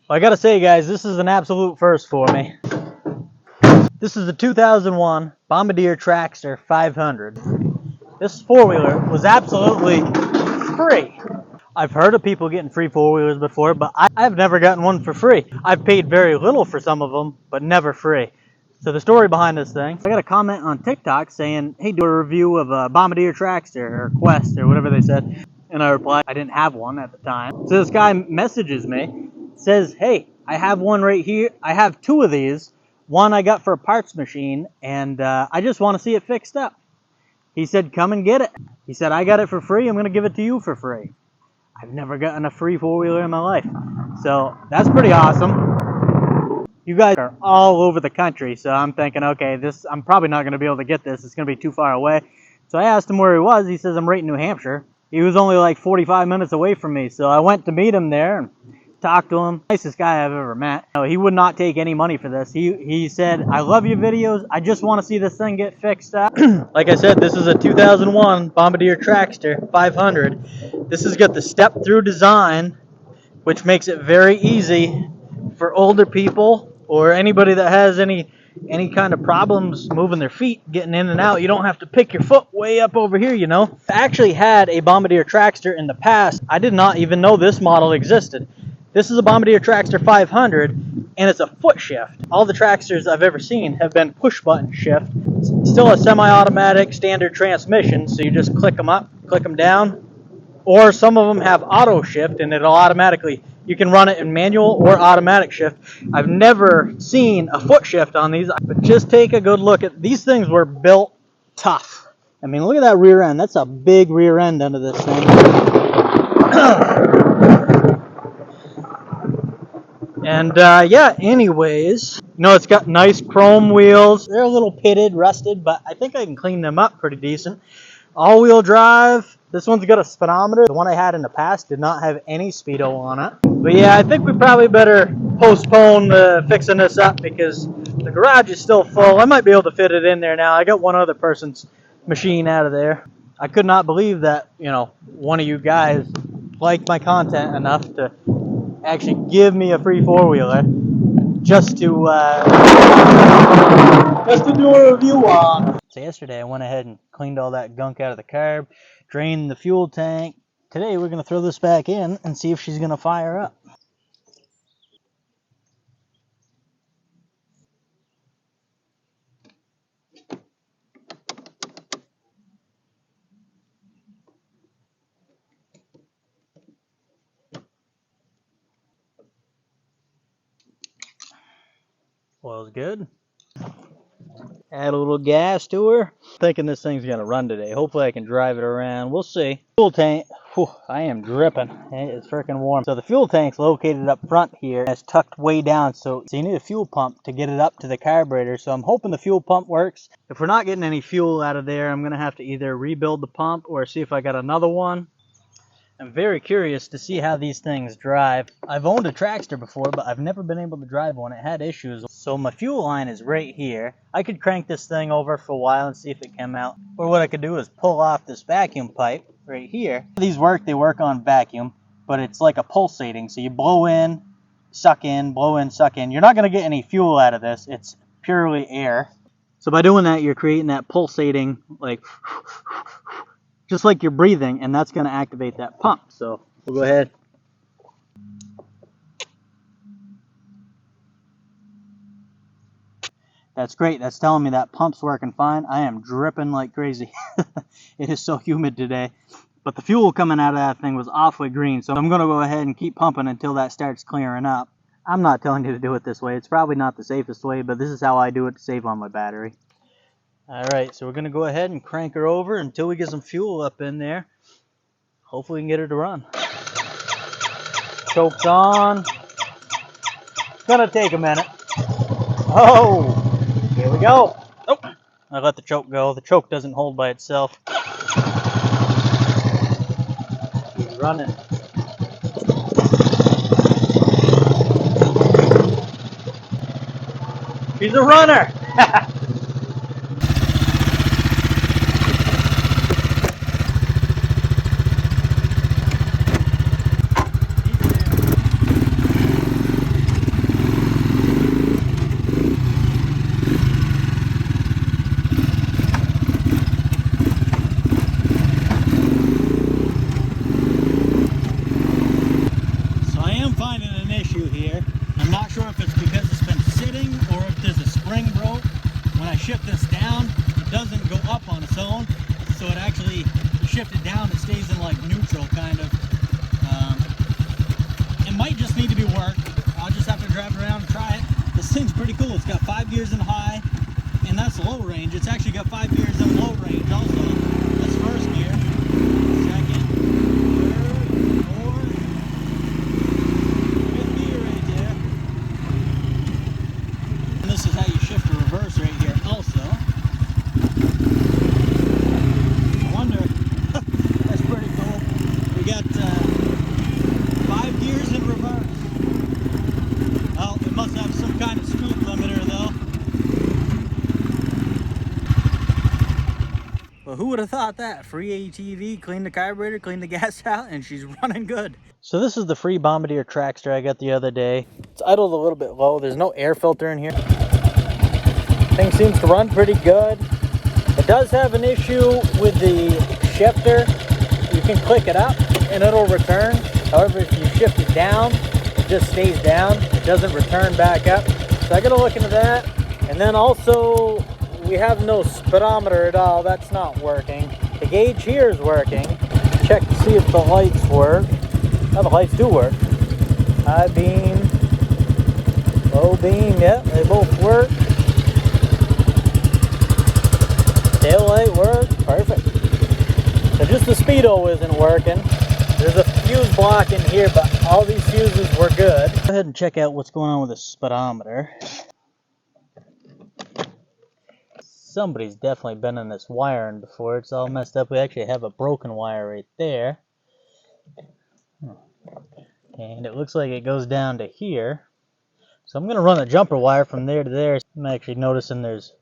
Well, I gotta say, guys, this is an absolute first for me. This is the 2001 Bombardier Traxter 500. This four-wheeler was absolutely free. I've heard of people getting free four-wheelers before, but I've never gotten one for free. I've paid very little for some of them, but never free. So the story behind this thing, I got a comment on TikTok saying, hey, do a review of a Bombardier Traxter or Quest or whatever they said. And I replied, I didn't have one at the time. So this guy messages me, says, hey, I have one right here. I have two of these. One I got for a parts machine, and I just want to see it fixed up. He said, come and get it. He said, I got it for free. I'm going to give it to you for free. I've never gotten a free four-wheeler in my life. So that's pretty awesome. You guys are all over the country, so I'm thinking, okay, I'm probably not going to be able to get this. It's going to be too far away. So I asked him where he was. He says, I'm right in New Hampshire. He was only like 45 minutes away from me. So I went to meet him there and talked to him. Nicest guy I've ever met. No, he would not take any money for this. He said, I love your videos. I just want to see this thing get fixed up. Like I said, this is a 2001 Bombardier Traxter 500. This has got the step-through design, which makes it very easy for older people or anybody that has any kind of problems moving their feet, getting in and out. You don't have to pick your foot way up over here, you know. I actually had a Bombardier Traxter in the past. I did not even know this model existed. This is a Bombardier Traxter 500, and it's a foot shift. All the Traxters I've ever seen have been push-button shift. It's still a semi-automatic standard transmission, so you just click them up, click them down. Or some of them have auto shift, and it'll automatically, you can run it in manual or automatic shift. I've never seen a foot shift on these, but just take a good look at these things. Were built tough. I mean, look at that rear end. That's a big rear end under this thing. And yeah, anyways, you know, it's got nice chrome wheels. They're a little pitted, rusted, but I think I can clean them up pretty decent. All-wheel drive. This one's got a speedometer. The one I had in the past did not have any speedo on it. But yeah, I think we probably better postpone fixing this up because the garage is still full. I might be able to fit it in there now. I got one other person's machine out of there. I could not believe that, you know, one of you guys liked my content enough to actually give me a free four-wheeler just to do a review on. So yesterday I went ahead and cleaned all that gunk out of the carb, drained the fuel tank. Today we're going to throw this back in and see if she's going to fire up. Oil's good. Add a little gas to her. Thinking this thing's gonna run today. Hopefully I can drive it around. We'll see. Fuel tank. Whew, I am dripping. It's freaking warm. So the fuel tank's located up front here. It's tucked way down. So you need a fuel pump to get it up to the carburetor. So I'm hoping the fuel pump works. If we're not getting any fuel out of there, I'm gonna have to either rebuild the pump or see if I got another one. I'm very curious to see how these things drive. I've owned a Traxter before, but I've never been able to drive one. It had issues. So my fuel line is right here. I could crank this thing over for a while and see if it came out. Or what I could do is pull off this vacuum pipe right here. These they work on vacuum, but it's like a pulsating. So you blow in, suck in, blow in, suck in. You're not going to get any fuel out of this. It's purely air. So by doing that, you're creating that pulsating, like, just like you're breathing, and that's going to activate that pump. So we'll go ahead. That's great. That's telling me that pump's working fine. I am dripping like crazy. It is so humid today. But the fuel coming out of that thing was awfully green, so I'm going to go ahead and keep pumping until that starts clearing up. I'm not telling you to do it this way. It's probably not the safest way, but this is how I do it to save on my battery. Alright, so we're going to go ahead and crank her over until we get some fuel up in there. Hopefully we can get her to run. Choke's on. It's going to take a minute. Oh, here we go. Oh, I let the choke go. The choke doesn't hold by itself. Keep running. She's a runner. shift this down, it doesn't go up on its own. So it actually, you shift it down, it stays in like neutral kind of. It might just need to be worked. I'll just have to drive it around and try it. This thing's pretty cool. It's got 5 gears in high, and that's low range. It's actually got 5 gears in low range also. That's first gear, second, third, fourth, fifth gear right there. And this is how you shift the reverse right here also. I wonder, that's pretty cool. We got 5 gears in reverse. Oh, it must have some kind of speed limiter though. Well, who would have thought that? Free ATV, clean the carburetor, clean the gas out, and she's running good. So this is the free Bombardier Traxter I got the other day. It's idled a little bit low. There's no air filter in here. Thing seems to run pretty good. It does have an issue with the shifter. You can click it up and it'll return. However, if you shift it down, it just stays down. It doesn't return back up. So I gotta look into that. And then also, we have no speedometer at all. That's not working. The gauge here is working. Check to see if the lights work. Oh, the lights do work. High beam, low beam, yep, they both work. Tail light works, perfect. So just the speedo isn't working. There's a fuse block in here, but all these fuses were good. Go ahead and check out what's going on with the speedometer. Somebody's definitely been in this wiring before. It's all messed up. We actually have a broken wire right there. And it looks like it goes down to here. So I'm going to run a jumper wire from there to there. I'm actually noticing there's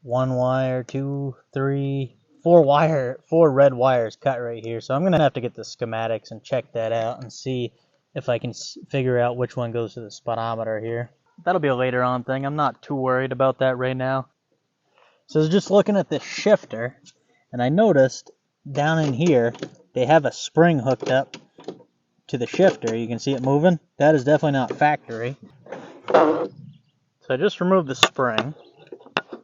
1 wire, 2, 3, 4 red wires cut right here. So I'm going to have to get the schematics and check that out and see if I can figure out which one goes to the speedometer here. That'll be a later on thing. I'm not too worried about that right now. So I was just looking at this shifter, and I noticed down in here they have a spring hooked up to the shifter. You can see it moving. That is definitely not factory. So I just removed the spring.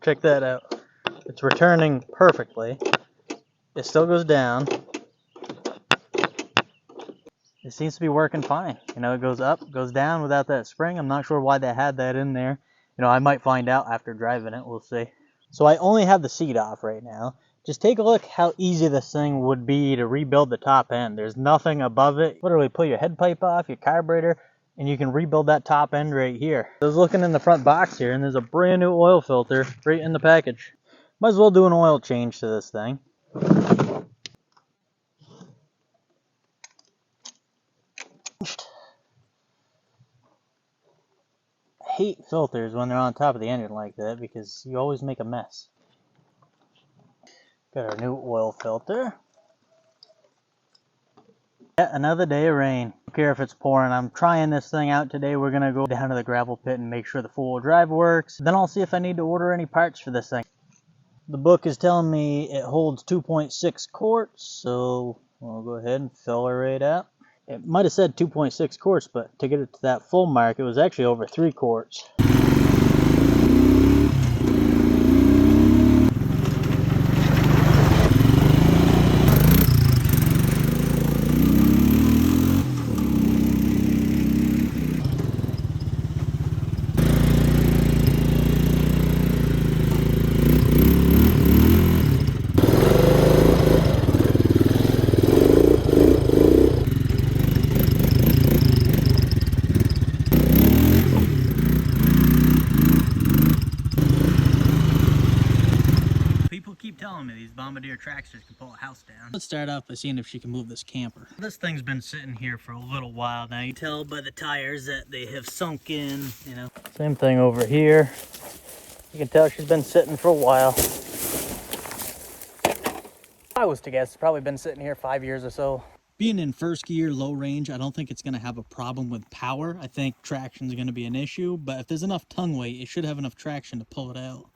Check that out. It's returning perfectly. It still goes down. It seems to be working fine. You know, it goes up, goes down without that spring. I'm not sure why they had that in there. You know, I might find out after driving it. We'll see. So I only have the seat off right now. Just take a look how easy this thing would be to rebuild the top end. There's nothing above it. Literally pull your head pipe off, your carburetor, and you can rebuild that top end right here. I was looking in the front box here, and there's a brand new oil filter right in the package. Might as well do an oil change to this thing. I hate filters when they're on top of the engine like that because you always make a mess. Got our new oil filter. Yeah, another day of rain. Don't care if it's pouring. I'm trying this thing out today. We're going to go down to the gravel pit and make sure the four-wheel drive works. Then I'll see if I need to order any parts for this thing. The book is telling me it holds 2.6 quarts, so we'll go ahead and fill her right up. It might have said 2.6 quarts, but to get it to that full mark, it was actually over 3 quarts. Telling me these Bombardier Traxters can pull a house down. Let's start off by seeing if she can move this camper. This thing's been sitting here for a little while now. You can tell by the tires that they have sunk in, you know. Same thing over here. You can tell she's been sitting for a while. If I was to guess, it's probably been sitting here 5 years or so. Being in first gear, low range, I don't think it's going to have a problem with power. I think traction is going to be an issue, but if there's enough tongue weight, it should have enough traction to pull it out.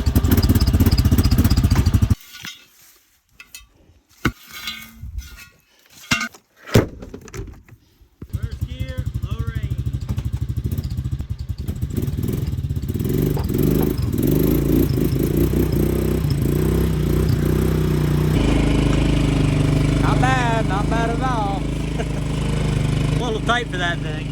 tight for that thing.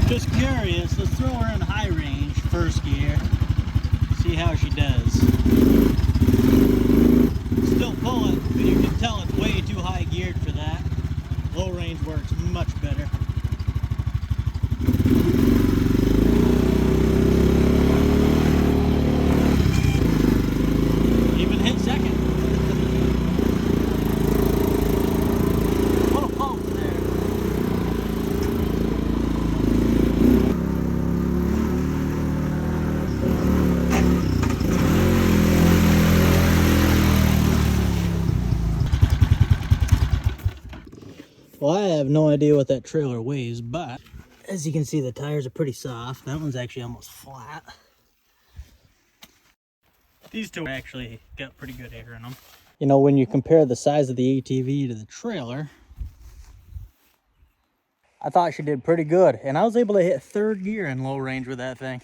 Just curious, let's throw her in high range, first gear. See how she does. Still pull it, but you can tell it's way too high geared for that. Low range works much better. Even hit second. Little pump there. Well, I have no idea what that trailer weighs, but as you can see, the tires are pretty soft. That one's actually almost flat. These two actually got pretty good air in them. You know, when you compare the size of the ATV to the trailer, I thought she did pretty good. And I was able to hit third gear in low range with that thing.